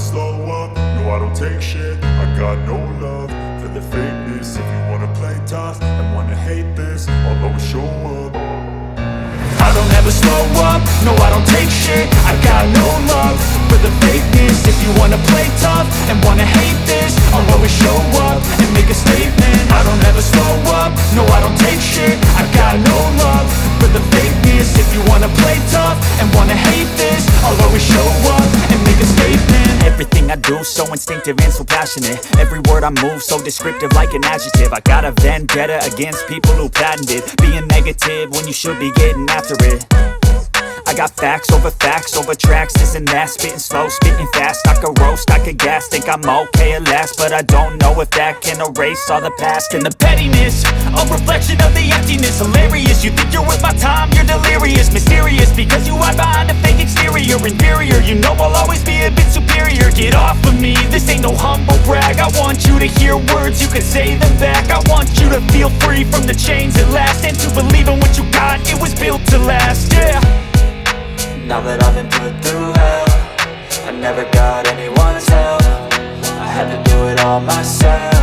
slow up, no I don't take shit. I got no love for the fakeness. If you wanna play tough and wanna hate this, I'll always show up. I don't ever slow up, no I don't take shit. I got no love for the fakeness. If you wanna play tough and wanna hate this, I'll always show up and make a statement. I don't ever slow up, no I don't take shit. I got no love for the fakeness. If you wanna play tough and wanna hate this, I'll always show up and make a statement. Everything I do so instinctive and so passionate. Every word I move so descriptive like an adjective. I got a vendetta against people who patented being negative when you should be getting after it. I got facts over tracks, this and that. Spitting slow, spitting fast. I could roast, I could gas. Think I'm okay at last, but I don't know if that can erase all the past. And the pettiness, a reflection of the emptiness. Hilarious, you think you're worth my time, you're delirious. Mysterious, because you hide behind a fake exterior. Inferior, you know I'll always be a bit superior. Get off of me, this ain't no humble brag. I want you to hear words, you can say them back. I want you to feel free from the chains at last, and to believe in what you got, it was built to last, yeah. Now that I've been put through hell, I never got anyone's help. I had to do it all myself.